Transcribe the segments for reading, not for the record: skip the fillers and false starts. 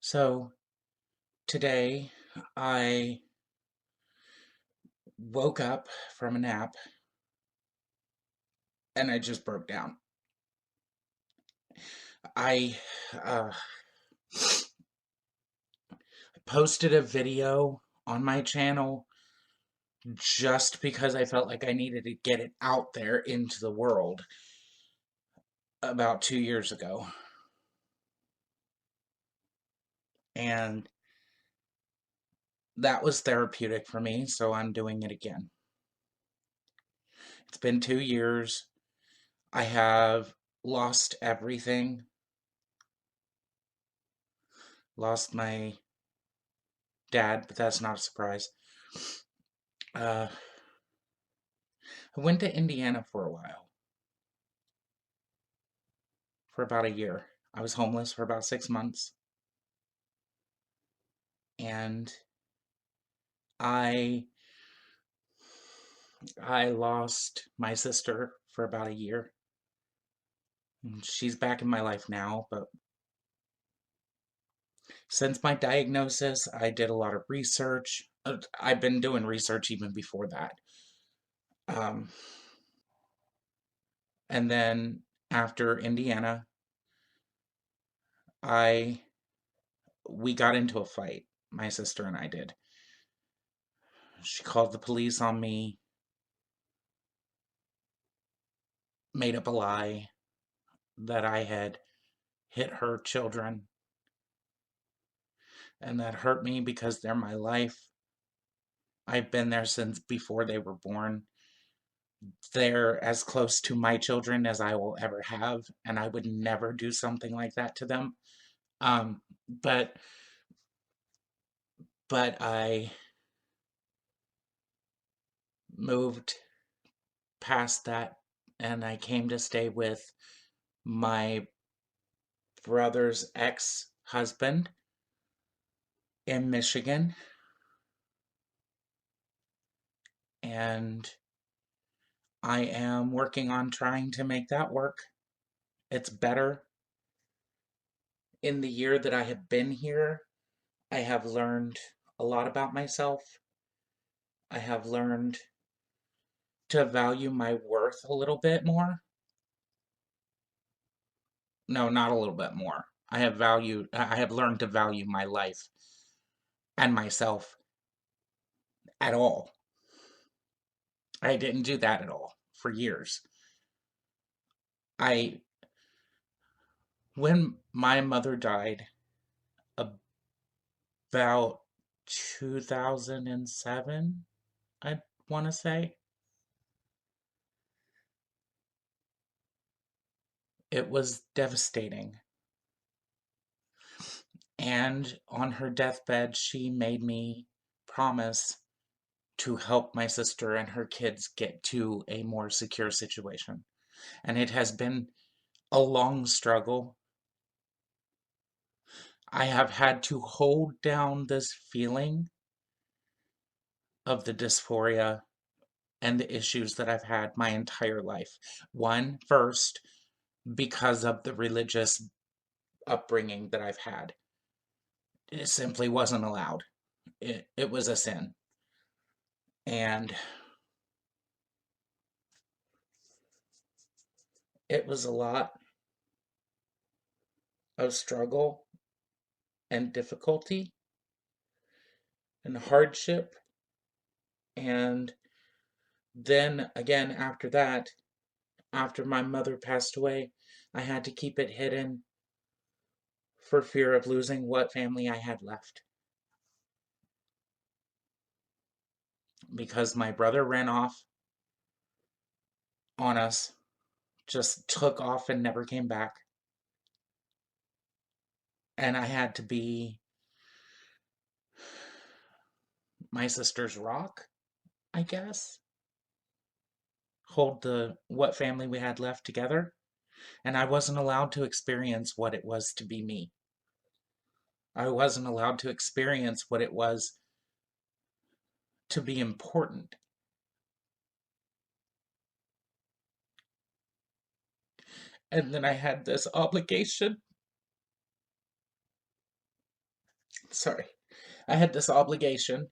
So today I woke up from a nap and I just broke down. I uh, posted a video on my channel just because I felt like I needed to get it out there into the world about 2 years ago. And that was therapeutic for me, so I'm doing it again. It's been 2 years. I have lost everything. Lost my dad, but that's not a surprise. Uh, I went to Indiana for a while, for about a year. I was homeless for about 6 months, and I I lost my sister for about a year. She's back in my life now, but since my diagnosis, I did a lot of research. I've been doing research even before that. Um, and then after Indiana, I we got into a fight. My sister and I did. She called the police on me, made up a lie that I had hit her children, and that hurt me because they're my life. I've been there since before they were born. They're as close to my children as I will ever have, and I would never do something like that to them. Um, but I moved past that, and I came to stay with my brother's ex-husband in Michigan, and I am working on trying to make that work. It's better. In the year that I have been here, I have learned a lot about myself. I have learned to value my worth a little bit more. No, not a little bit more. I have learned to value my life and myself at all. I didn't do that at all for years. I When my mother died about 2007, I want to say, it was devastating. And on her deathbed, she made me promise to help my sister and her kids get to a more secure situation. And it has been a long struggle. I have had to hold down this feeling of the dysphoria and the issues that I've had my entire life. One, first, because of the religious upbringing that I've had. It simply wasn't allowed. It was a sin. And it was a lot of struggle and difficulty and hardship. And then again, after that, after my mother passed away, I had to keep it hidden for fear of losing what family I had left. Because my brother ran off on us, just took off and never came back. And I had to be my sister's rock, I guess. Hold the what family we had left together. And I wasn't allowed to experience what it was to be me. I wasn't allowed to experience what it was to be important. And then I had this obligation sorry, I had this obligation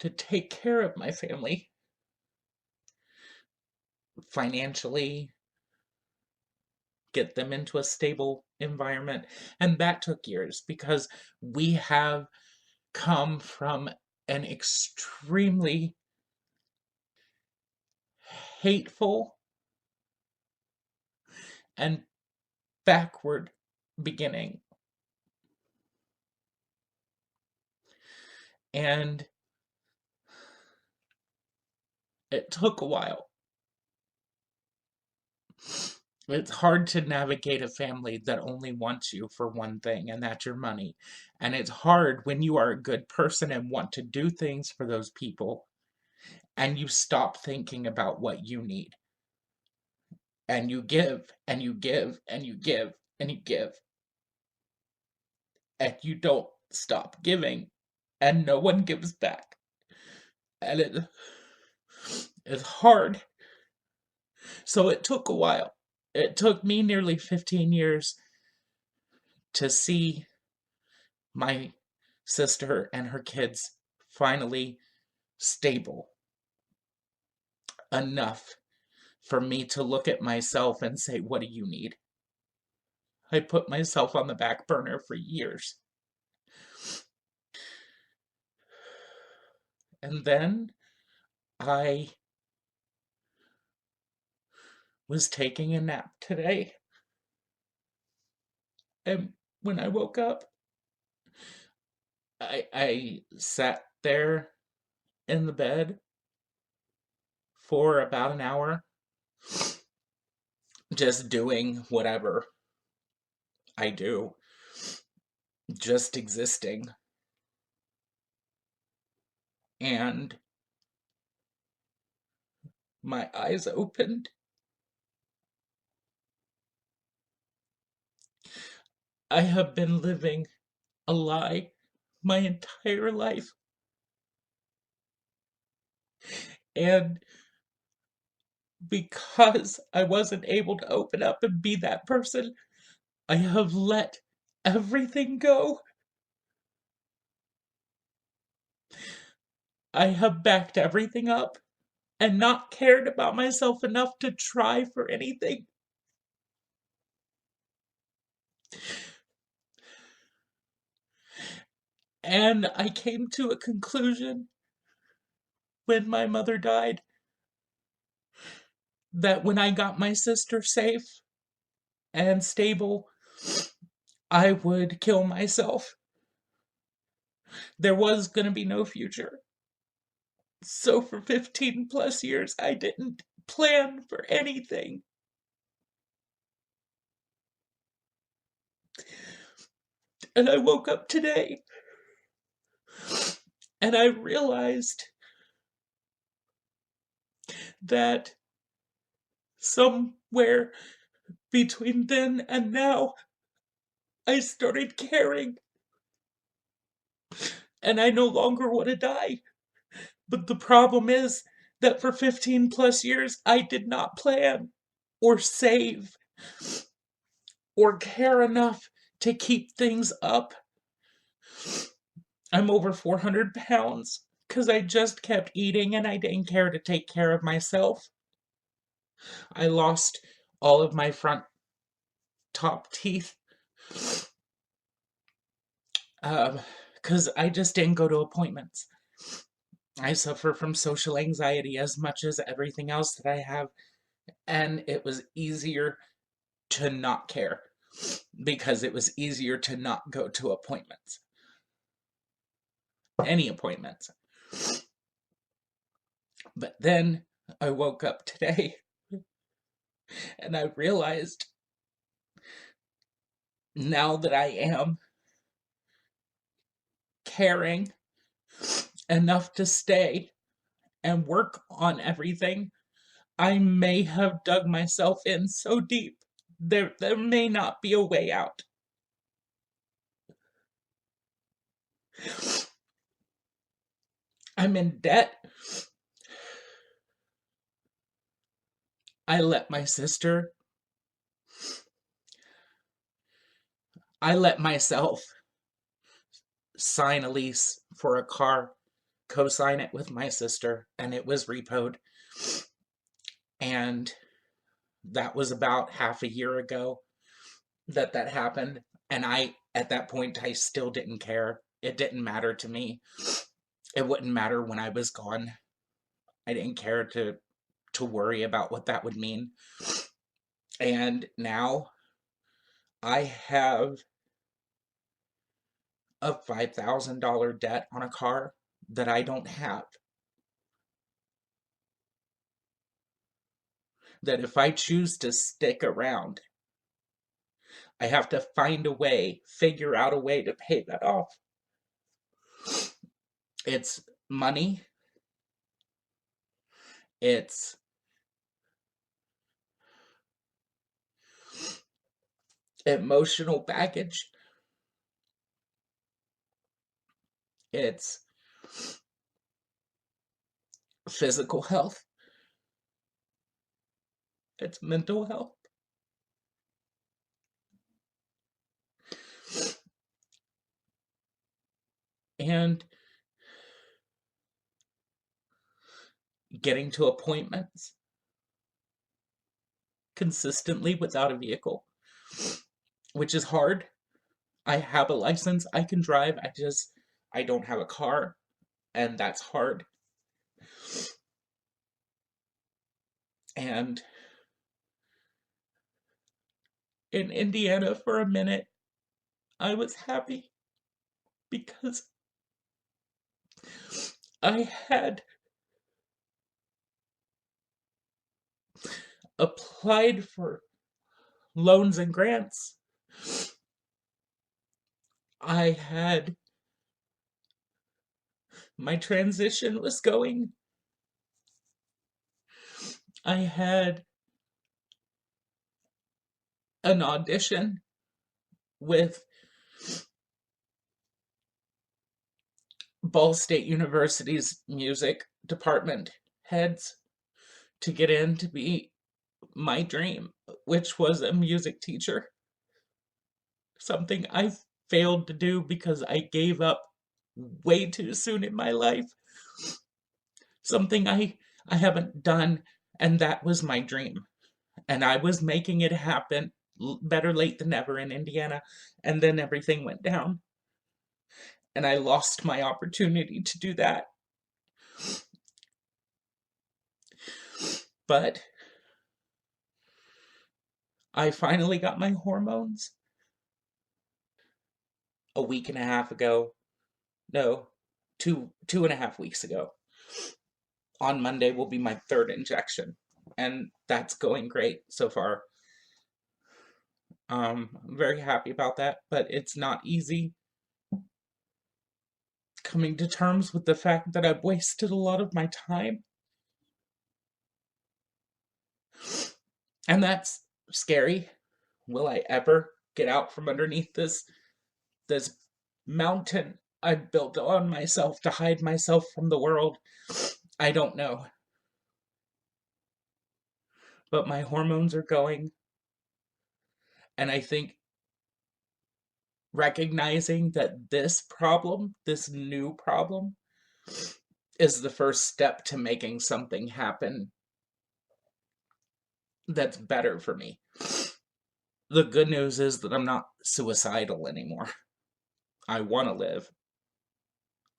to take care of my family financially, get them into a stable environment. And that took years because we have come from an extremely hateful and backward beginning. And it took a while. It's hard to navigate a family that only wants you for one thing, and that's your money. And it's hard when you are a good person and want to do things for those people, and you stop thinking about what you need. And you give, and you give, and you give, and you give, and you don't stop giving, and no one gives back. And it's hard. So it took a while. It took me nearly 15 years to see my sister and her kids finally stable enough for me to look at myself and say, what do you need? I put myself on the back burner for years. And then I was taking a nap today. And when I woke up, I sat there in the bed for about an hour, just doing whatever I do, just existing. And my eyes opened. I have been living a lie my entire life. And because I wasn't able to open up and be that person, I have let everything go. I have backed everything up and not cared about myself enough to try for anything. And I came to a conclusion when my mother died that when I got my sister safe and stable, I would kill myself. There was going to be no future. So for 15 plus years, I didn't plan for anything. And I woke up today and I realized that somewhere between then and now, I started caring. And I no longer want to die. But the problem is that for 15 plus years, I did not plan or save or care enough to keep things up. I'm over 400 pounds because I just kept eating and I didn't care to take care of myself. I lost all of my front top teeth because I just didn't go to appointments. I suffer from social anxiety as much as everything else that I have, and it was easier to not care because it was easier to not go to appointments. Any appointments. But then I woke up today and I realized now that I am caring enough to stay and work on everything, I may have dug myself in so deep there may not be a way out. I'm in debt. I let my sister, I let myself sign a lease for a car, co-sign it with my sister, and it was repoed. And that was about half a year ago that happened. And at that point, I still didn't care. It didn't matter to me. It wouldn't matter when I was gone. I didn't care to worry about what that would mean. And now I have a $5,000 debt on a car that I don't have. That if I choose to stick around, I have to find a way, figure out a way to pay that off. It's money, it's emotional baggage, it's physical health, it's mental health. And getting to appointments consistently without a vehicle, which is hard. I have a license, I can drive, I don't have a car, and that's hard. And in Indiana, for a minute, I was happy because I had applied for loans and grants. I had my transition was going. I had an audition with Ball State University's music department heads to get in to be my dream, which was a music teacher. Something I failed to do because I gave up way too soon in my life. Something I haven't done, and that was my dream. And I was making it happen. Better late than never in Indiana. And then everything went down. And I lost my opportunity to do that. But I finally got my hormones a week and a half ago. No, two and a half weeks ago. On Monday will be my third injection. And that's going great so far. I'm very happy about that, but it's not easy coming to terms with the fact that I've wasted a lot of my time. And that's scary. Will I ever get out from underneath this mountain I've built on myself to hide myself from the world? I don't know. But my hormones are going, and I think recognizing that this problem, this new problem, is the first step to making something happen that's better for me. The good news is that I'm not suicidal anymore. I want to live.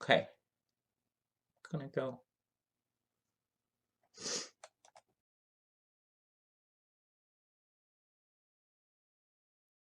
Okay. Gonna go.